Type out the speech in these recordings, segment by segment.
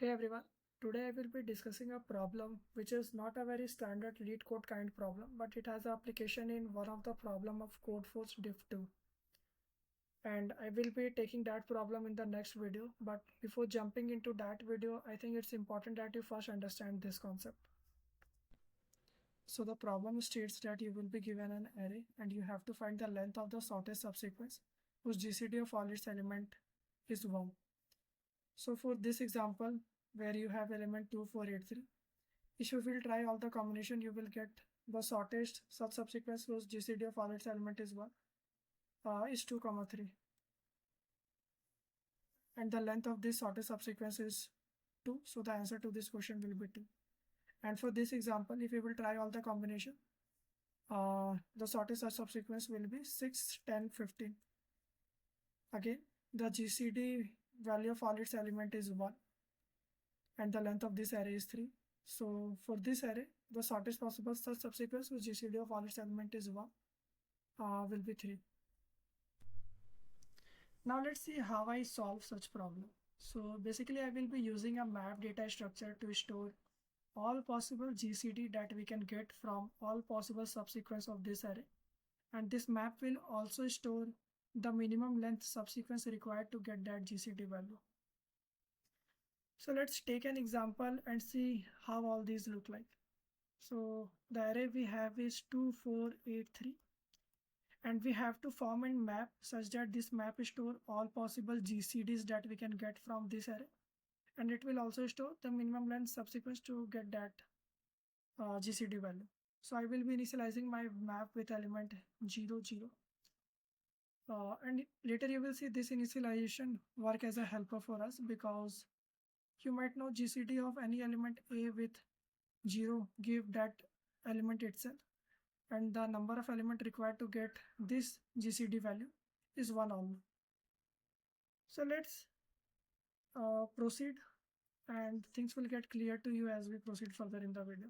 Hey everyone, today I will be discussing a problem which is not a very standard lead code kind problem, but it has application in one of the problem of Codeforce Diff 2. And I will be taking that problem in the next video, but before jumping into that video, I think it's important that you first understand this concept. So the problem states that you will be given an array and you have to find the length of the shortest subsequence whose GCD of all its element is 1. So for this example, where you have element 2, 4, 8, 3, if you will try all the combination, you will get the shortest subsequence whose GCD of all its element is 1 is 2, 3. And the length of this shortest subsequence is 2. So the answer to this question will be 2. And for this example, if you will try all the combination, the shortest subsequence will be 6, 10, 15. Again, the GCD value of all its element is 1. And the length of this array is 3. So for this array, the shortest possible subsequence whose GCD of all its element is 1 will be 3. Now let's see how I solve such problem. So basically I will be using a map data structure to store all possible GCD that we can get from all possible subsequence of this array. And this map will also store the minimum length subsequence required to get that GCD value. So let's take an example and see how all these look like. So the array we have is 2, 4, 8, 3. And we have to form a map such that this map store all possible GCDs that we can get from this array. And it will also store the minimum length subsequence to get that GCD value. So I will be initializing my map with element 0, 0. And later you will see this initialization work as a helper for us, because you might know GCD of any element A with 0 give that element itself, and the number of element required to get this GCD value is 1 only. So let's proceed, and things will get clear to you as we proceed further in the video.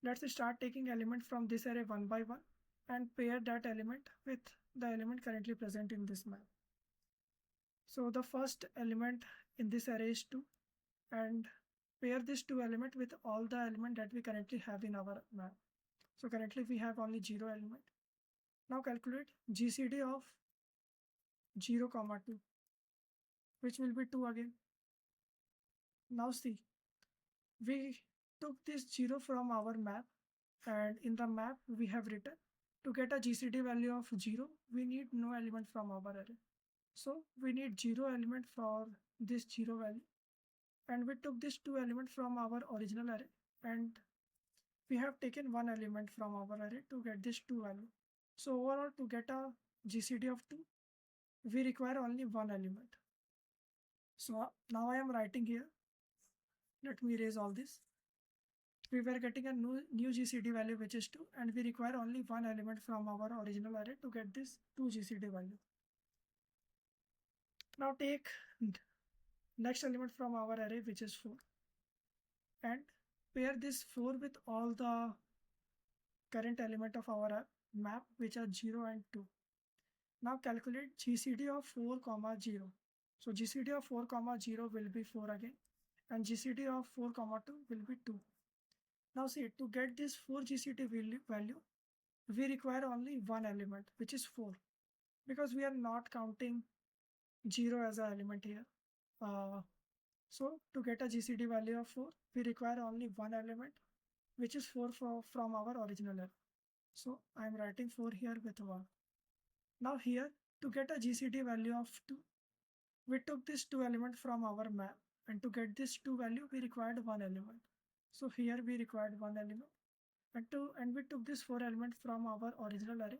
Let's start taking element from this array one by one and pair that element with the element currently present in this map. So the first element in this array is 2, and pair this 2 element with all the element that we currently have in our map. So currently we have only 0 element. Now calculate GCD of 0, 2, which will be 2 again. Now see, we took this 0 from our map, and in the map we have written to get a GCD value of 0, we need no element from our array. So we need 0 element for this 0 value, and we took this 2 element from our original array, and we have taken 1 element from our array to get this 2 value. So overall, to get a GCD of 2, we require only 1 element. So now I am writing here. Let me erase all this. We were getting a new GCD value which is 2, and we require only 1 element from our original array to get this 2 GCD value. Now take next element from our array which is 4, and pair this 4 with all the current element of our map which are 0 and 2. Now calculate GCD of 4, 0. So GCD of 4, 0 will be 4 again, and GCD of 4, 2 will be 2. Now see, to get this 4 GCD value, we require only 1 element, which is 4, because we are not counting 0 as an element here. So to get a GCD value of 4, we require only 1 element, which is 4 from our original array. So I am writing 4 here with 1. Now here, to get a GCD value of 2, we took this 2 element from our map, and to get this 2 value, we required 1 element. So here we required 1 element, and we took this 4 element from our original array,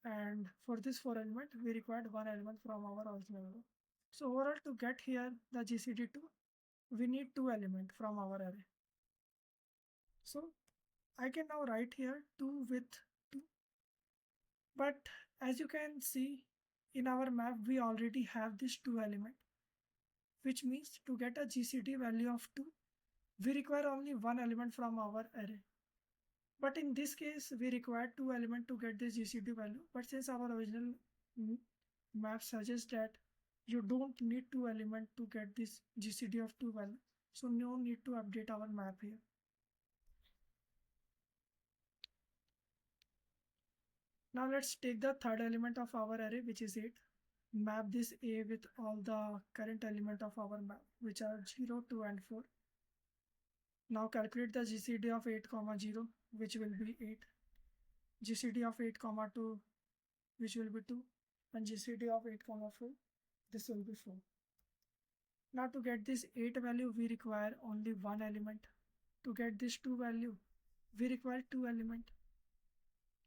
and for this 4 element, we required 1 element from our original array. So overall, to get here the GCD 2, we need 2 element from our array. So I can now write here 2 with 2. But as you can see, in our map, we already have this 2 element, which means to get a GCD value of 2, we require only 1 element from our array. But in this case, we require 2 elements to get this GCD value. But since our original map suggests that you don't need 2 elements to get this GCD of 2 value, So no need to update our map here. Now let's take the third element of our array, which is 8. Map this A with all the current element of our map, which are 0, 2 and 4. Now calculate the GCD of 8, 0, which will be 8. GCD of 8, 2, which will be 2. And GCD of 8, 4, this will be 4. Now to get this 8 value, we require only one element. To get this 2 value, we require 2 element.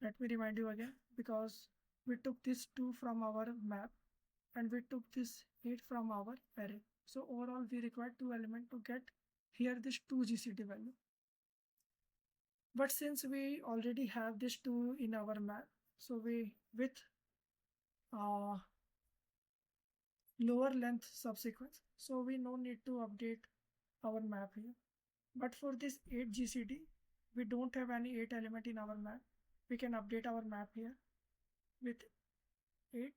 Let me remind you again, because we took this 2 from our map and we took this 8 from our array. So overall we require 2 elements to get here this 2 GCD value. But since we already have this 2 in our map, so we with lower length subsequence, so we no need to update our map here. But for this 8 GCD, we don't have any 8 element in our map. We can update our map here with 8.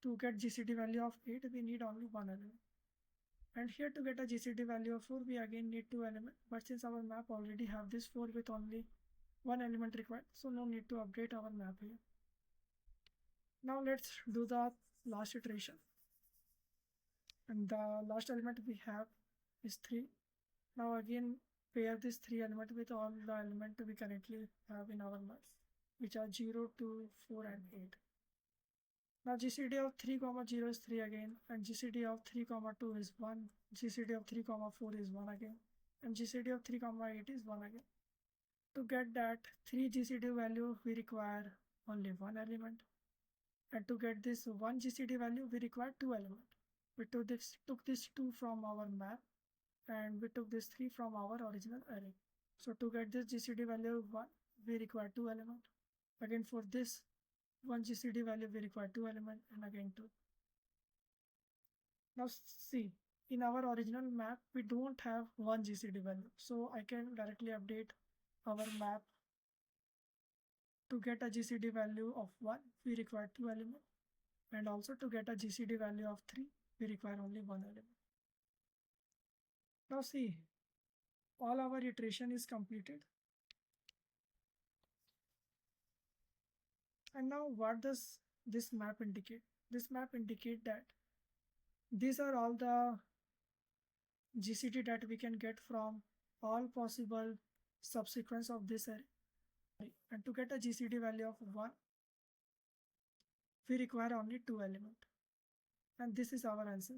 To get GCD value of 8, we need only one element. And here to get a GCD value of 4, we again need 2 elements. But since our map already have this 4 with only one element required, so no need to update our map here. Now let's do the last iteration. And the last element we have is 3. Now again pair this 3 element with all the element we currently have in our map, which are 0, 2, 4 and 8. Now GCD of 3, 0 is 3 again, and GCD of 3, 2 is 1, GCD of 3, 4 is 1 again, and GCD of 3, 8 is 1 again. To get that 3 GCD value, we require only one element. And to get this 1 GCD value, we require 2 elements. We took this 2 from our map, and we took this 3 from our original array. So to get this GCD value 1, we require 2 elements. Again for this 1 GCD value, we require 2 elements, and again 2. Now see, in our original map, we don't have 1 GCD value. So I can directly update our map. To get a GCD value of 1, we require 2 elements. And also to get a GCD value of 3, we require only 1 element. Now see, all our iteration is completed. And now what does this map indicate? This map indicate that these are all the GCD that we can get from all possible subsequence of this array. And to get a GCD value of 1, we require only 2 elements. And this is our answer.